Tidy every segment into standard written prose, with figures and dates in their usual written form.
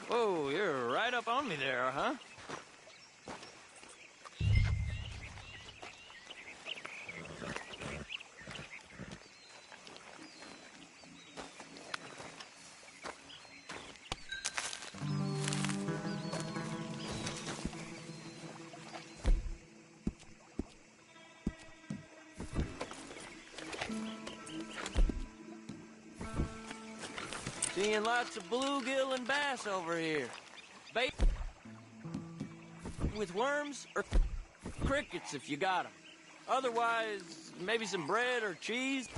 Whoa, you're right up on me there, huh? Seeing lots of bluegill and bass over here. Bait with worms or crickets if you got them. Otherwise, maybe some bread or cheese.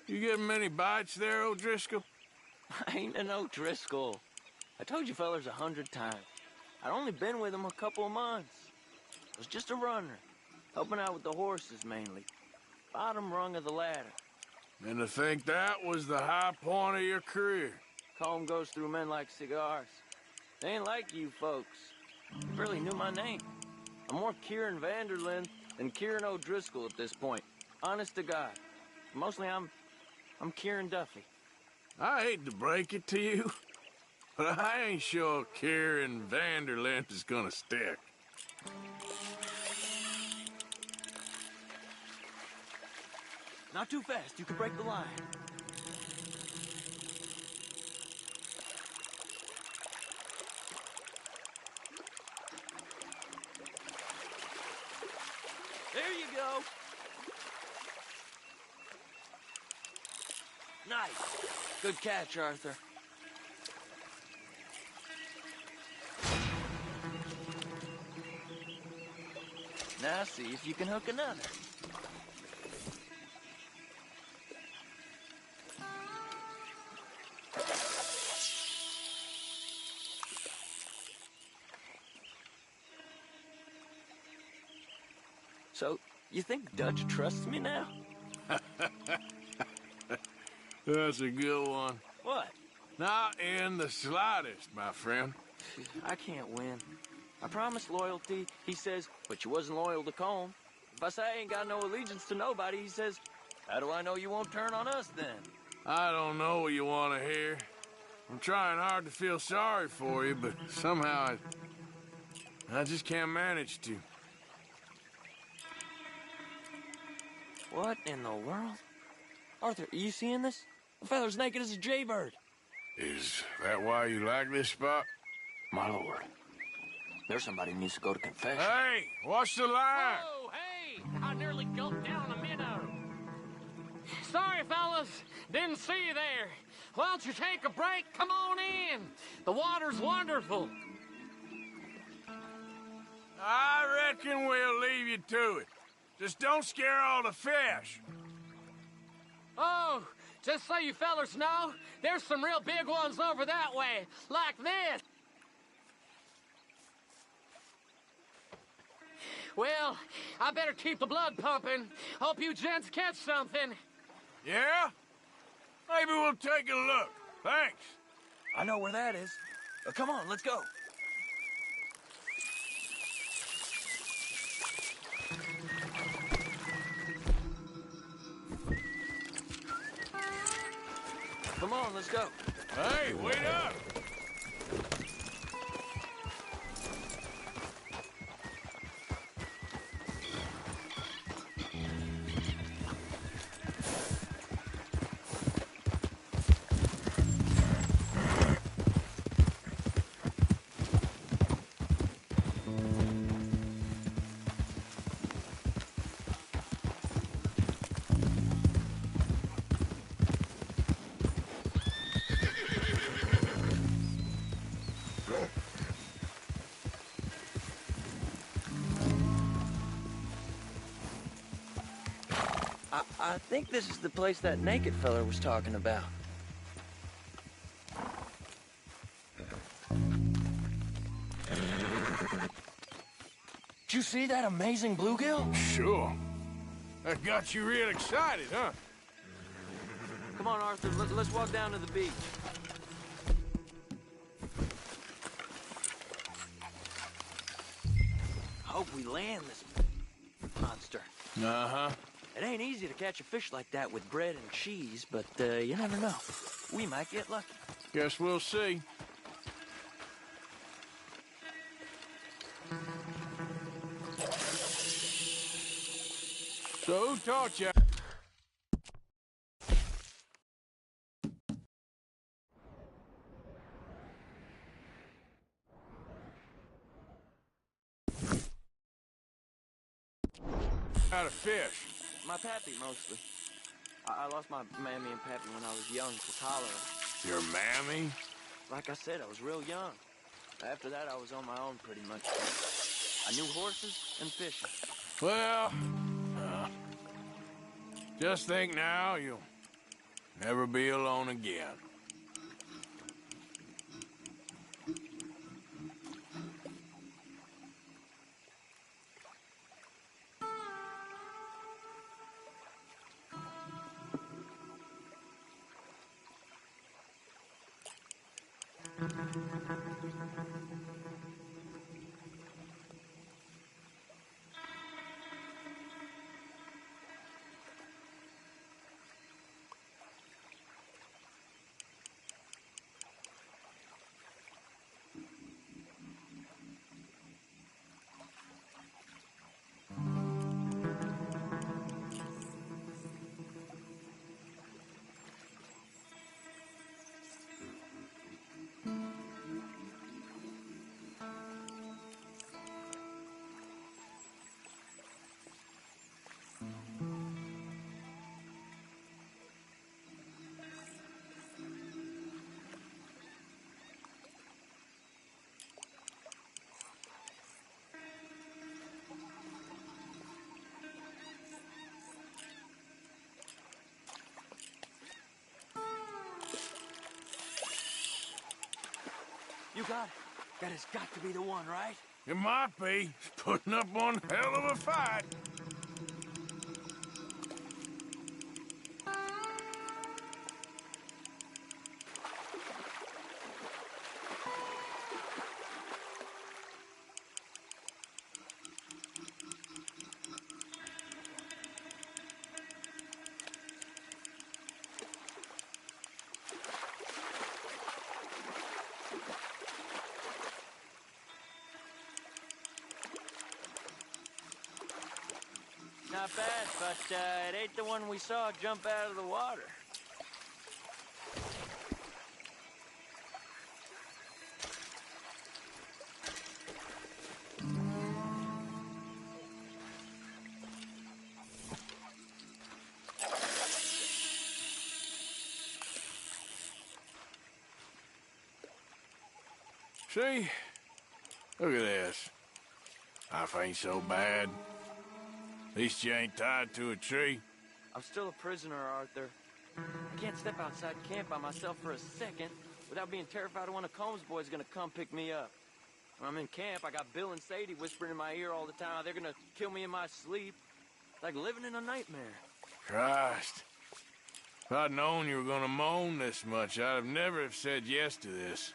You getting many bites there, O'Driscoll? I ain't an O'Driscoll. I told you fellers 100 times. I'd only been with him a couple of months. I was just a runner, helping out with the horses mainly. Bottom rung of the ladder. And to think that was the high point of your career. Comb goes through men like cigars. They ain't like you folks. You barely knew my name. I'm more Kieran Vanderlyn than Kieran O'Driscoll at this point. Honest to God. Mostly I'm Kieran Duffy. I hate to break it to you, but I ain't sure Kieran Vanderlyn is gonna stick. Not too fast, you could break the line. There you go. Nice. Good catch, Arthur. Now see if you can hook another. So, you think Dutch trusts me now? That's a good one. What? Not in the slightest, my friend. I can't win. I promised loyalty, he says, but you wasn't loyal to Colm. If I say I ain't got no allegiance to nobody, he says, how do I know you won't turn on us then? I don't know what you want to hear. I'm trying hard to feel sorry for you, but somehow I just can't manage to. What in the world? Arthur, are you seeing this? The feller's naked as a jaybird. Is that why you like this spot? My lord. There's somebody who needs to go to confession. Hey, watch the line! Oh, hey! I nearly gulped down a minnow. Sorry, fellas. Didn't see you there. Why don't you take a break? Come on in. The water's wonderful. I reckon we'll leave you to it. Just don't scare all the fish. Oh, just so you fellas know, there's some real big ones over that way, like this. Well, I better keep the blood pumping. Hope you gents catch something. Yeah? Maybe we'll take a look. Thanks. I know where that is. Come on, let's go. Come on, let's go. Hey, wait up! I think this is the place that naked feller was talking about. Did you see that amazing bluegill? Sure. That got you real excited, huh? Come on, Arthur, let's walk down to the beach. I hope we land this monster. Uh-huh. It ain't easy to catch a fish like that with bread and cheese, but you never know. We might get lucky. Guess we'll see. So who taught you? How to fish? My pappy, mostly. I lost my mammy and pappy when I was young to cholera. Your mammy? Like I said, I was real young. After that, I was on my own pretty much. I knew horses and fishing. Well, just think now you'll never be alone again. You got it. That has got to be the one, right? It might be. It's putting up one hell of a fight. Not bad, but it ain't the one we saw jump out of the water. See? Look at this. Life ain't so bad. At least you ain't tied to a tree. I'm still a prisoner, Arthur. I can't step outside camp by myself for a second without being terrified of one of Combs' boys gonna come pick me up. When I'm in camp, I got Bill and Sadie whispering in my ear all the time they're gonna kill me in my sleep. Like living in a nightmare. Christ. If I'd known you were gonna moan this much, I'd have never have said yes to this.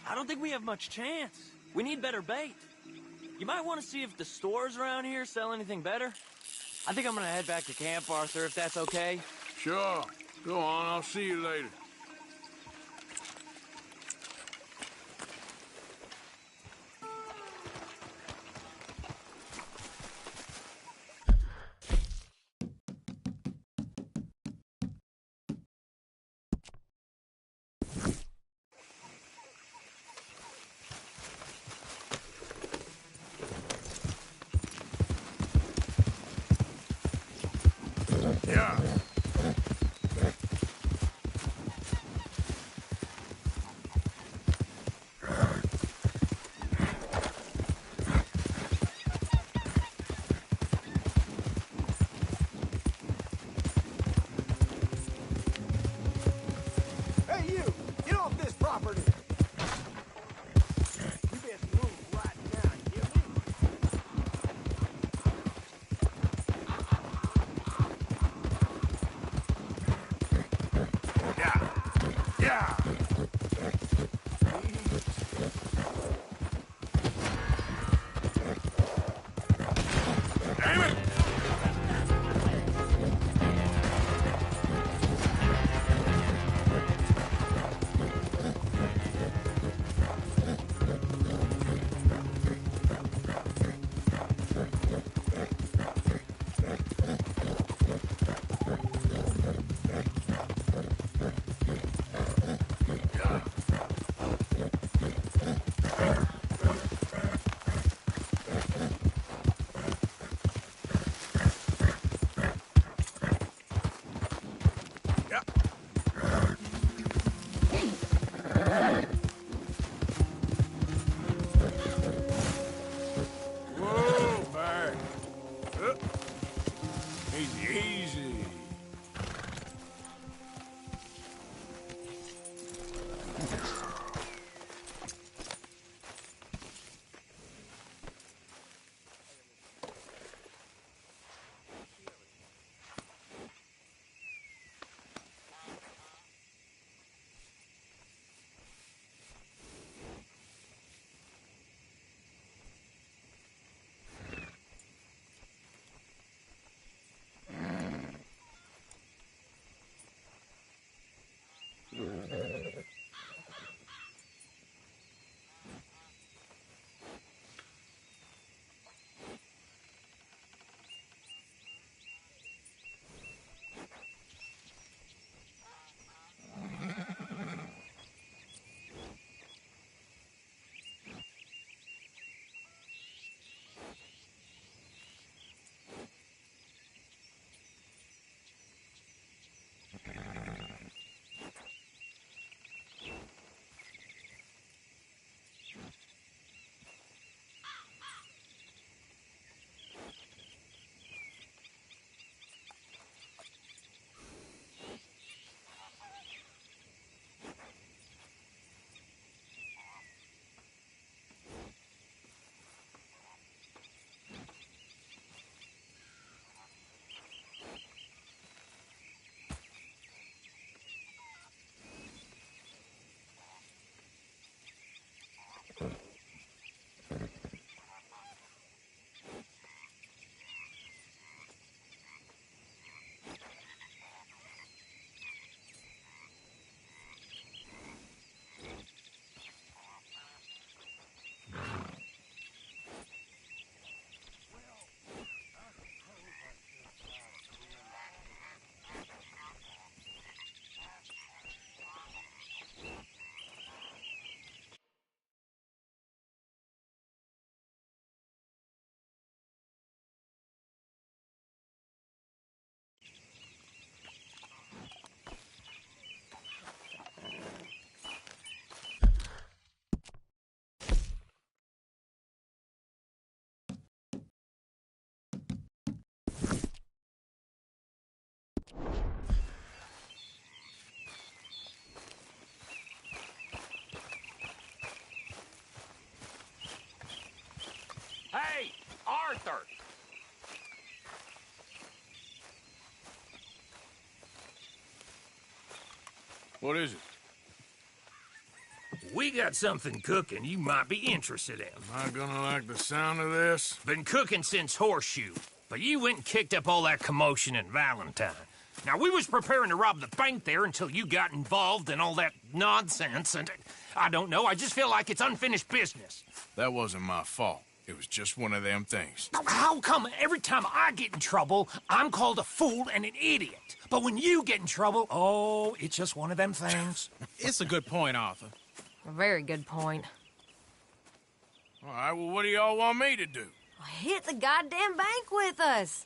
I don't think we have much chance. We need better bait. You might want to see if the stores around here sell anything better. I think I'm gonna head back to camp, Arthur, if that's okay. Sure. Go on, I'll see you later. Yeah. Hey, you! Get off this property! You best move right now, you hear me? Yeah. Yeah. Damn it! Yeah. Whoa, Barry. Easy, easy. Hey, Arthur! What is it? we got something cooking you might be interested in. Am I gonna like the sound of this? Been cooking since Horseshoe, but you went and kicked up all that commotion in Valentine. Now, we was preparing to rob the bank there until you got involved in all that nonsense, and I don't know, I just feel like it's unfinished business. That wasn't my fault. It was just one of them things. How come every time I get in trouble, I'm called a fool and an idiot? But when you get in trouble, oh, it's just one of them things. It's a good point, Arthur. A very good point. All right, well, what do y'all want me to do? Hit the goddamn bank with us.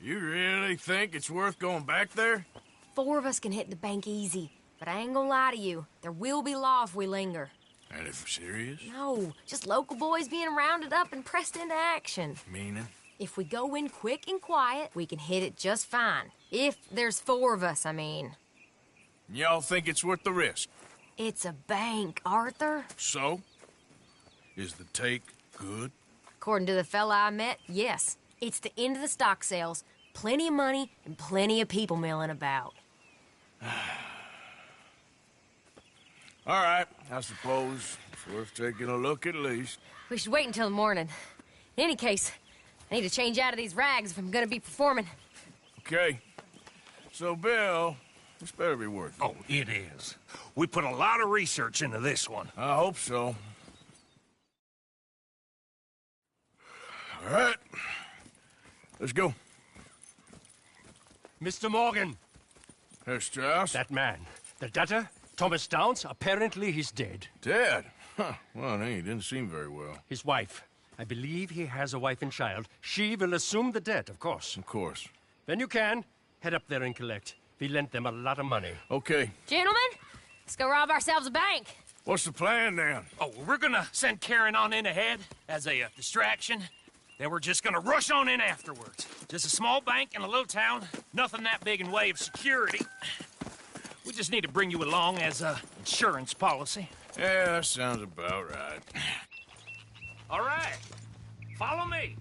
You really think it's worth going back there? 4 of us can hit the bank easy, but I ain't gonna lie to you. There will be law if we linger. And if we're serious? No, just local boys being rounded up and pressed into action. Meaning? If we go in quick and quiet, we can hit it just fine. If there's 4 of us, I mean. Y'all think it's worth the risk? It's a bank, Arthur. So? Is the take good? According to the fella I met, yes. It's the end of the stock sales. Plenty of money and plenty of people milling about. All right, I suppose it's worth taking a look at least. We should wait until the morning. In any case, I need to change out of these rags if I'm gonna be performing. Okay. So, Bill, this better be worth it. Oh, it is. We put a lot of research into this one. I hope so. All right. Let's go. Mr. Morgan, Herr Strauss? that man, the debtor, Thomas Downs, apparently he's dead. Dead? Huh. Well, he didn't seem very well. His wife, I believe he has a wife and child. She will assume the debt, of course. Of course. When you can, head up there and collect. We lent them a lot of money. Okay. Gentlemen, let's go rob ourselves a bank. What's the plan, then? Oh, we're gonna send Karen on in ahead as a distraction. Then we're just gonna rush on in afterwards. Just a small bank in a little town. Nothing that big in way of security. We just need to bring you along as a insurance policy. Yeah, that sounds about right. All right. Follow me.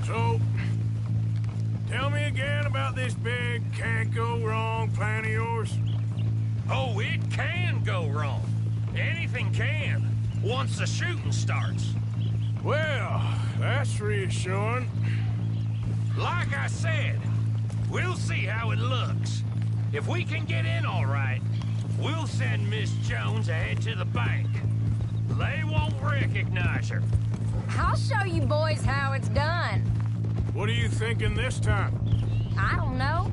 So, tell me again about this big can't-go-wrong plan of yours. Oh, it can go wrong. Anything can, once the shooting starts. Well, that's reassuring. Like I said, we'll see how it looks. If we can get in all right, we'll send Miss Jones ahead to the bank. They won't recognize her. I'll show you boys how it's done. What are you thinking this time? I don't know.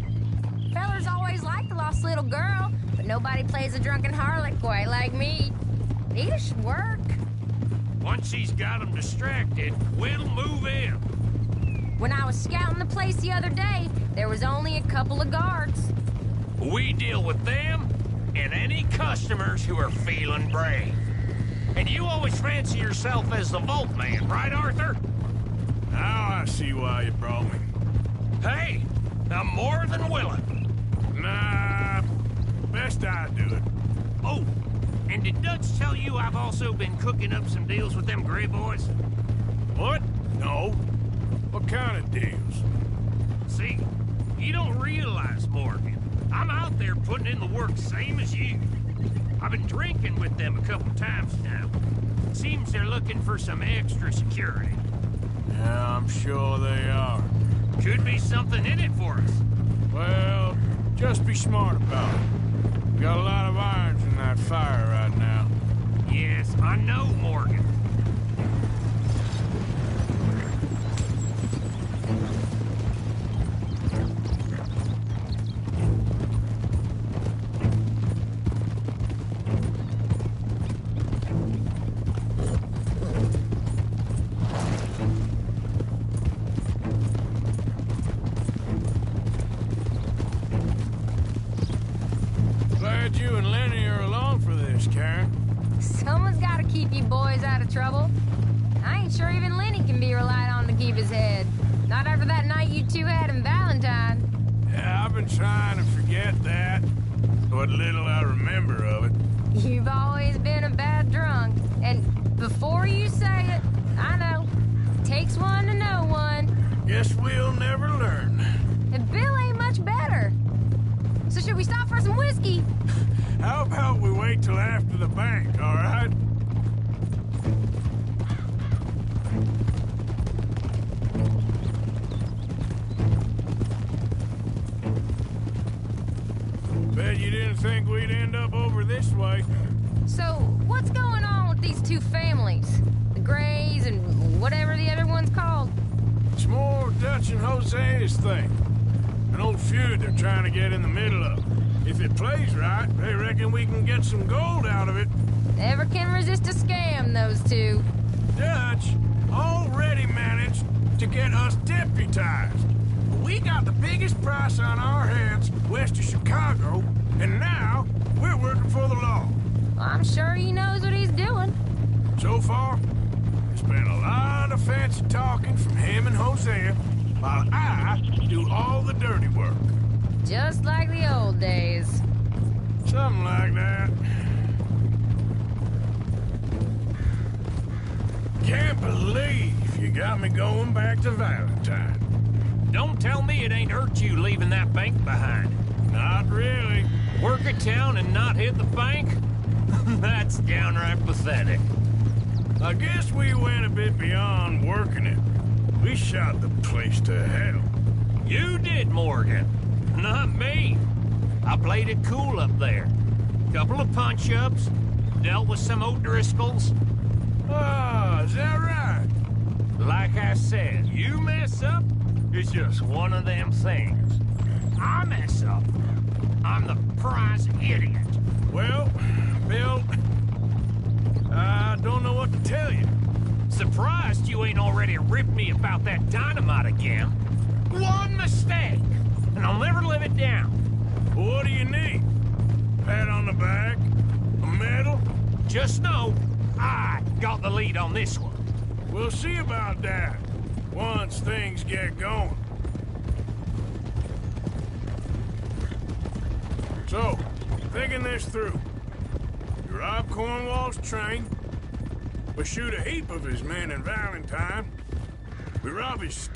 Fellers always like the lost little girl, but nobody plays a drunken harlot quite like me. It should work. Once she's got them distracted, we'll move in. When I was scouting the place the other day, there was only a couple of guards. We deal with them and any customers who are feeling brave. And you always fancy yourself as the vault man, right, Arthur? Now I see why you brought me. Hey, I'm more than willing. Nah, best I do it. Oh, and did Dutch tell you I've also been cooking up some deals with them Gray Boys? What? No. What kind of deals? See, you don't realize, Morgan. I'm out there putting in the work same as you. I've been drinking with them a couple times now. Seems they're looking for some extra security. Yeah, I'm sure they are. Could be something in it for us. Well, just be smart about it. We got a lot of irons in that fire right now. Yes, I know, Morgan. Glad you and Lenny are along for this, Karen. Someone's got to keep you boys out of trouble. I ain't sure even Lenny can be relied on to keep his head. Not after that night you two had in Valentine. Yeah, I've been trying to forget that. What little I remember of it. takes one to know one. Guess we'll never learn. And Bill ain't much better. So should we stop for some whiskey? How about we wait till after the bank, all right? Bet you didn't think we'd end up over this way. So, what's going on with these two families? The Grays and whatever the other one's called? It's more Dutch and Jose's thing. An old feud they're trying to get in the middle of. If it plays right, they reckon we can get some gold out of it. Never can resist a scam, those two. Dutch already managed to get us deputized. We got the biggest price on our heads west of Chicago, and now we're working for the law. I'm sure he knows what he's doing. So far, there's been a lot of fancy talking from him and Hosea, while I do all the dirty work. Just like the old days. Something like that. Can't believe you got me going back to Valentine. Don't tell me it ain't hurt you leaving that bank behind. Not really. Work a town and not hit the bank? That's downright pathetic. I guess we went a bit beyond working it. We shot the place to hell. You did, Morgan. Not me. I played it cool up there. Couple of punch-ups, dealt with some O'Driscolls. Ah, is that right? Like I said, you mess up, it's just one of them things. I mess up, I'm the prize idiot. Well, Bill, I don't know what to tell you. Surprised you ain't already ripped me about that dynamite again. One mistake, and I'll never live it down. What do you need? Pat on the back? A medal? Just know, I got the lead on this one. We'll see about that once things get going. So, thinking this through. You rob Cornwall's train. We shoot a heap of his men in Valentine. We rob his